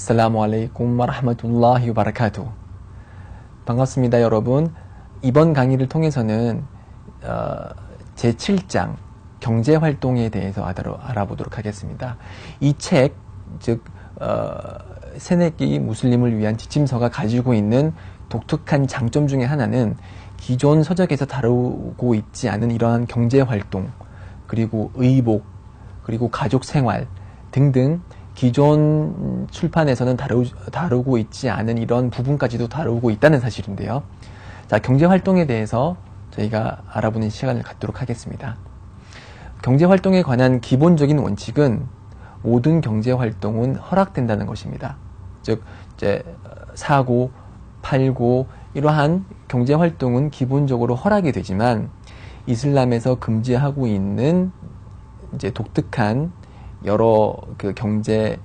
아살라무 알레이쿰 와라흐마툴라히 와바라카투. 반갑습니다, 여러분. 이번 강의를 통해서는 제7장 경제활동에 대해서 알아보도록 하겠습니다. 이 책, 즉 새내기 무슬림을 위한 지침서가 가지고 있는 독특한 장점 중에 하나는 기존 서적에서 다루고 있지 않은 이러한 경제활동, 그리고 의복, 그리고 가족생활 등등 기존 출판에서는 다루고 있지 않은 이런 부분까지도 다루고 있다는 사실인데요. 자, 경제활동에 대해서 저희가 알아보는 시간을 갖도록 하겠습니다. 경제활동에 관한 기본적인 원칙은 모든 경제활동은 허락된다는 것입니다. 즉, 이제 사고, 팔고 이러한 경제활동은 기본적으로 허락이 되지만 이슬람에서 금지하고 있는 이제 독특한 여러 그 경제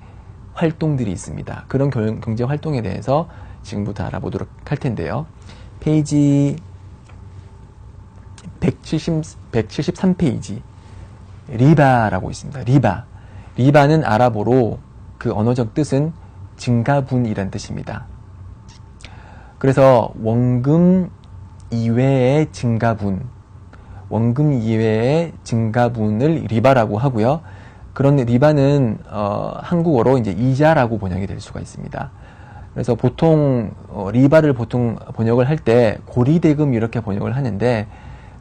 활동들이 있습니다. 그런 경제 활동에 대해서 지금부터 알아보도록 할 텐데요. 페이지 173페이지 리바라고 있습니다. 리바는 아랍어로 그 언어적 뜻은 증가분이란 뜻입니다. 그래서 원금 이외의 증가분을 리바라고 하고요. 그런 리바는 한국어로 이제 이자라고 번역이 될 수가 있습니다. 그래서 보통 리바를 보통 번역을 할 때 고리대금 이렇게 번역을 하는데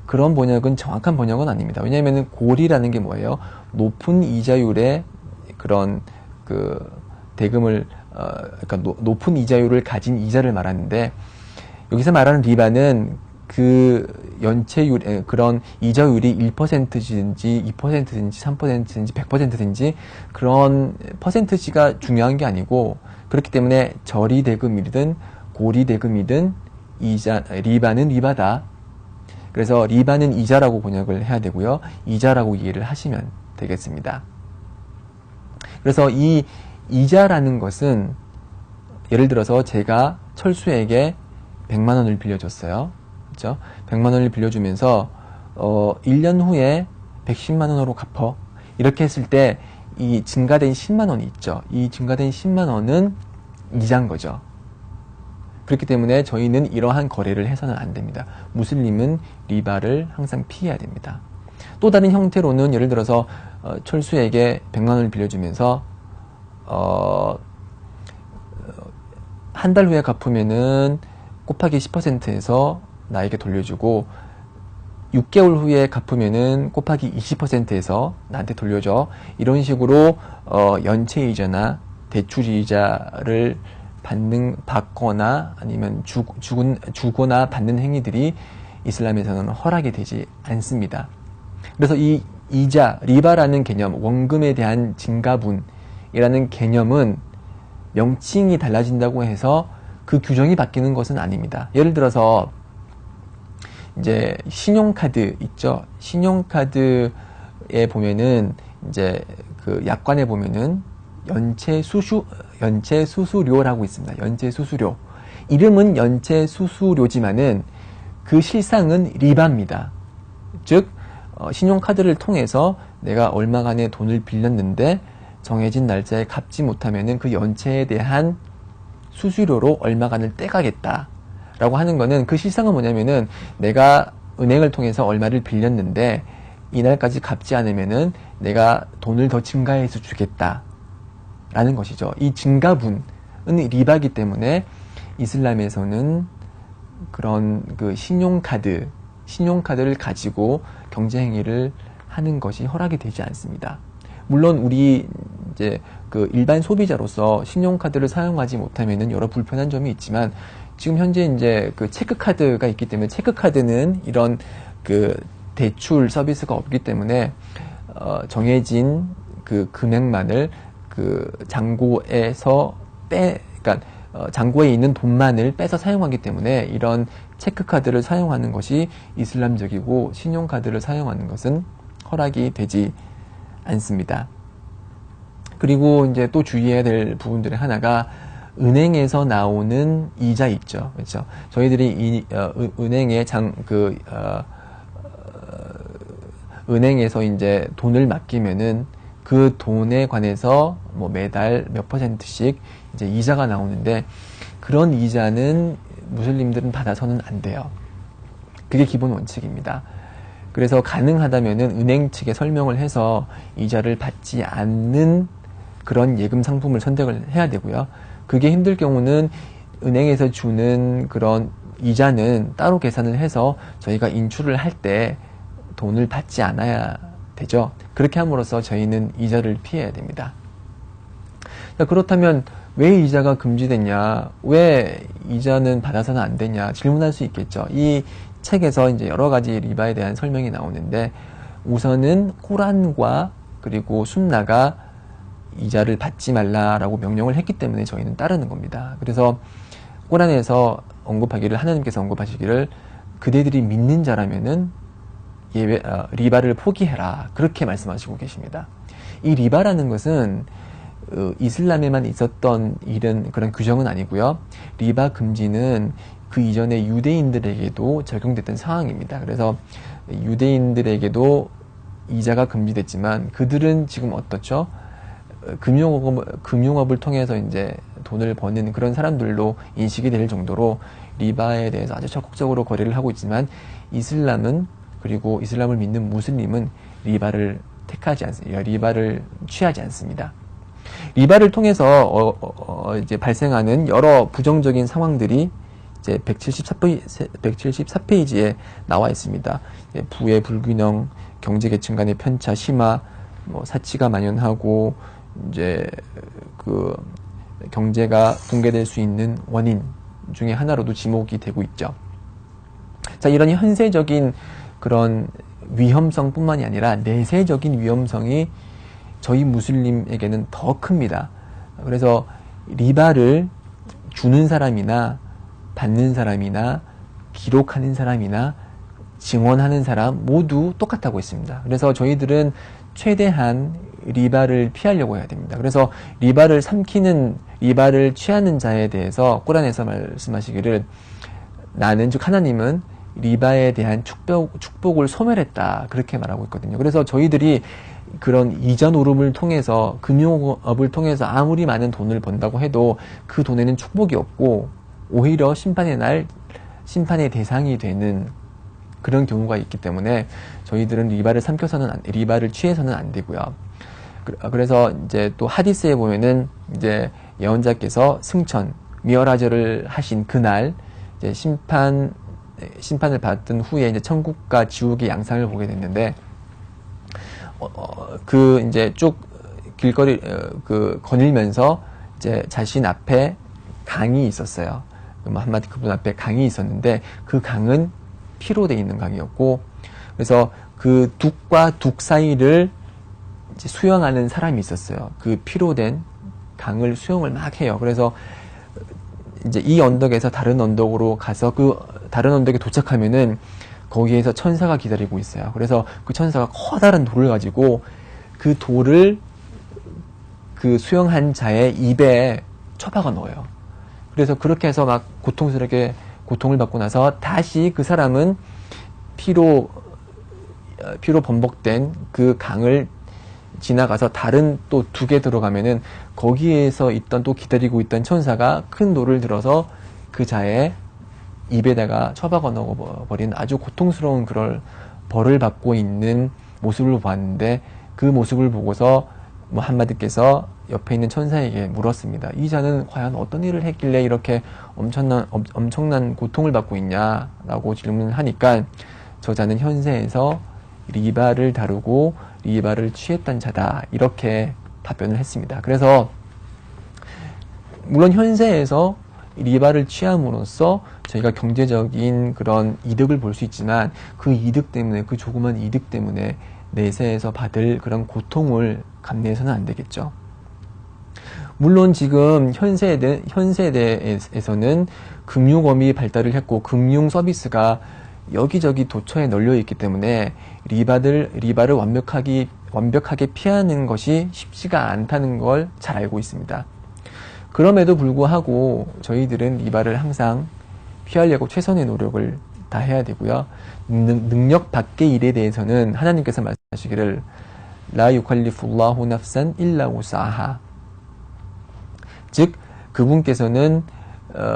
그런 번역은 정확한 번역은 아닙니다. 왜냐하면 고리라는 게 뭐예요? 높은 이자율의 그런 그 대금을 그러니까 높은 이자율을 가진 이자를 말하는데 여기서 말하는 리바는 그 연체율, 그런 이자율이 1%든지 2%든지 3%든지 100%든지 그런 퍼센트지가 중요한 게 아니고 그렇기 때문에 저리대금이든 고리대금이든 리바는 리바다. 그래서 리바는 이자라고 번역을 해야 되고요. 이자라고 이해를 하시면 되겠습니다. 그래서 이 이자라는 것은 예를 들어서 제가 철수에게 100만 원을 빌려줬어요. 그렇죠? 100만 원을 빌려주면서 1년 후에 110만 원으로 갚어. 이렇게 했을 때 이 증가된 10만 원이 있죠. 이 증가된 10만 원은 이자인 거죠. 그렇기 때문에 저희는 이러한 거래를 해서는 안 됩니다. 무슬림은 리바를 항상 피해야 됩니다. 또 다른 형태로는 예를 들어서 철수에게 100만 원을 빌려주면서 한 달 후에 갚으면은 곱하기 10%에서 나에게 돌려주고 6개월 후에 갚으면은 곱하기 20%에서 나한테 돌려줘. 이런 식으로 연체이자나 대출이자를 받거나 아니면 주거나 받는 행위들이 이슬람에서는 허락이 되지 않습니다. 그래서 이 이자, 리바라는 개념, 원금에 대한 증가분이라는 개념은 명칭이 달라진다고 해서 그 규정이 바뀌는 것은 아닙니다. 예를 들어서 이제 신용카드 있죠. 신용카드에 보면은 이제 그 약관에 보면은 연체수수료라고 있습니다. 연체수수료. 이름은 연체수수료지만은 그 실상은 리바입니다. 즉 신용카드를 통해서 내가 얼마간의 돈을 빌렸는데 정해진 날짜에 갚지 못하면은 그 연체에 대한 수수료로 얼마간을 떼가겠다. 라고 하는 거는 그 실상은 뭐냐면은 내가 은행을 통해서 얼마를 빌렸는데 이날까지 갚지 않으면은 내가 돈을 더 증가해서 주겠다. 라는 것이죠. 이 증가분은 리바이기 때문에 이슬람에서는 그런 그 신용카드를 가지고 경제행위를 하는 것이 허락이 되지 않습니다. 물론 우리 이제 그 일반 소비자로서 신용카드를 사용하지 못하면은 여러 불편한 점이 있지만 지금 현재 이제 그 체크카드가 있기 때문에 체크카드는 이런 그 대출 서비스가 없기 때문에 정해진 그 금액만을 그 잔고에서 그러니까 잔고에 있는 돈만을 빼서 사용하기 때문에 이런 체크카드를 사용하는 것이 이슬람적이고 신용카드를 사용하는 것은 허락이 되지 않습니다. 그리고 이제 또 주의해야 될 부분들의 하나가 은행에서 나오는 이자 있죠. 그렇죠? 저희들이 은행에 은행에서 이제 돈을 맡기면은 그 돈에 관해서 뭐 매달 몇 %씩 이제 이자가 나오는데 그런 이자는 무슬림들은 받아서는 안 돼요. 그게 기본 원칙입니다. 그래서 가능하다면은 은행 측에 설명을 해서 이자를 받지 않는 그런 예금 상품을 선택을 해야 되고요. 그게 힘들 경우는 은행에서 주는 그런 이자는 따로 계산을 해서 저희가 인출을 할 때 돈을 받지 않아야 되죠. 그렇게 함으로써 저희는 이자를 피해야 됩니다. 그렇다면 왜 이자가 금지됐냐? 왜 이자는 받아서는 안 되냐? 질문할 수 있겠죠. 이 책에서 이제 여러 가지 리바에 대한 설명이 나오는데 우선은 코란과 그리고 순나가 이자를 받지 말라라고 명령을 했기 때문에 저희는 따르는 겁니다. 그래서 코란에서 언급하기를 하나님께서 언급하시기를 그대들이 믿는 자라면은 리바를 포기해라 그렇게 말씀하시고 계십니다. 이 리바라는 것은 이슬람에만 있었던 그런 규정은 아니고요. 리바 금지는 그 이전에 유대인들에게도 적용됐던 상황입니다. 그래서 유대인들에게도 이자가 금지됐지만 그들은 지금 어떻죠? 금융업을 통해서 이제 돈을 버는 그런 사람들로 인식이 될 정도로 리바에 대해서 아주 적극적으로 거래를 하고 있지만 이슬람은 그리고 이슬람을 믿는 무슬림은 리바를 리바를 취하지 않습니다. 리바를 통해서 이제 발생하는 여러 부정적인 상황들이 이제 174페이지에 나와 있습니다. 부의 불균형, 경제계층 간의 편차 심화, 뭐 사치가 만연하고 이제 그 경제가 붕괴될 수 있는 원인 중에 하나로도 지목이 되고 있죠. 자, 이런 현세적인 그런 위험성뿐만이 아니라 내세적인 위험성이 저희 무슬림에게는 더 큽니다. 그래서 리바를 주는 사람이나 받는 사람이나 기록하는 사람이나 증언하는 사람 모두 똑같다고 했습니다. 그래서 저희들은 최대한 리바를 피하려고 해야 됩니다. 그래서 리바를 취하는 자에 대해서 꾸란에서 말씀하시기를 나는 즉 하나님은 리바에 대한 축복을 소멸했다 그렇게 말하고 있거든요. 그래서 저희들이 그런 이자 노름을 통해서 금융업을 통해서 아무리 많은 돈을 번다고 해도 그 돈에는 축복이 없고 오히려 심판의 날 심판의 대상이 되는 그런 경우가 있기 때문에 저희들은 리바를 취해서는 안 되고요. 그래서 이제 또 하디스에 보면은 이제 예언자께서 미어라저를 하신 그날 이제 심판을 받은 후에 이제 천국과 지옥의 양상을 보게 됐는데 그 이제 쭉 길거리 거닐면서 이제 자신 앞에 강이 있었어요. 한마디 그분 앞에 강이 있었는데 그 강은 피로 돼 있는 강이었고 그래서 그 둑과 둑 사이를 이제 수영하는 사람이 있었어요. 그 피로 된 강을 수영을 막 해요. 그래서 이제 이 언덕에서 다른 언덕으로 가서 그 다른 언덕에 도착하면은 거기에서 천사가 기다리고 있어요. 그래서 그 천사가 커다란 돌을 가지고 그 돌을 그 수영한 자의 입에 쳐박아 넣어요. 그래서 그렇게 해서 막 고통스럽게 고통을 받고 나서 다시 그 사람은 피로 번복된 그 강을 지나가서 다른 또 둑에 들어가면은 거기에서 또 기다리고 있던 천사가 큰 돌을 들어서 그 자의 입에다가 처박아 넣어버린 아주 고통스러운 그런 벌을 받고 있는 모습을 보았는데 그 모습을 보고서 무함마드께서 옆에 있는 천사에게 물었습니다. 이 자는 과연 어떤 일을 했길래 이렇게 엄청난 고통을 받고 있냐라고 질문을 하니까 저 자는 현세에서 리바를 다루고 리바를 취했던 자다 이렇게 답변을 했습니다. 그래서 물론 현세에서 리바를 취함으로써 저희가 경제적인 그런 이득을 볼 수 있지만 그 이득 때문에 그 조그만 이득 때문에 내세에서 받을 그런 고통을 감내해서는 안 되겠죠. 물론 지금 현세대에서는 금융업이 발달을 했고 금융 서비스가 여기저기 도처에 널려 있기 때문에 리바를 완벽하게 피하는 것이 쉽지가 않다는 걸 잘 알고 있습니다. 그럼에도 불구하고 저희들은 리바를 항상 피하려고 최선의 노력을 다해야 되고요. 능력 밖의 일에 대해서는 하나님께서 말씀하시기를 라 유칼리풀라후 나프산 일라 우사하 즉 그분께서는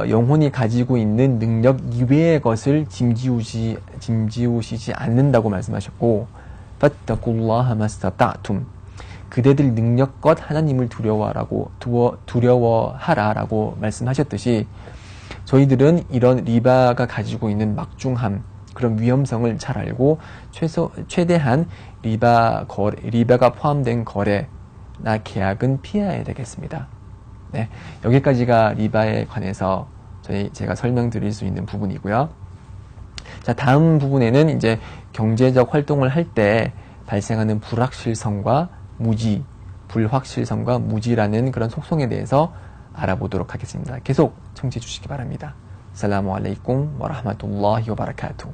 영혼이 가지고 있는 능력 이외의 것을 짐지우시지 않는다고 말씀하셨고, fattaqullaha mastata'tum, 그대들 능력껏 하나님을 두려워하라라고 말씀하셨듯이, 저희들은 이런 리바가 가지고 있는 막중함, 그런 위험성을 잘 알고 최대한 리바가 포함된 거래나 계약은 피해야 되겠습니다. 네, 여기까지가 리바에 관해서 제가 설명드릴 수 있는 부분이고요. 자, 다음 부분에는 이제 경제적 활동을 할 때 발생하는 불확실성과 무지라는 그런 속성에 대해서 알아보도록 하겠습니다. 계속 청취해 주시기 바랍니다. 살라무 알레이쿰 와 라흐마툴라히 와 바라카투.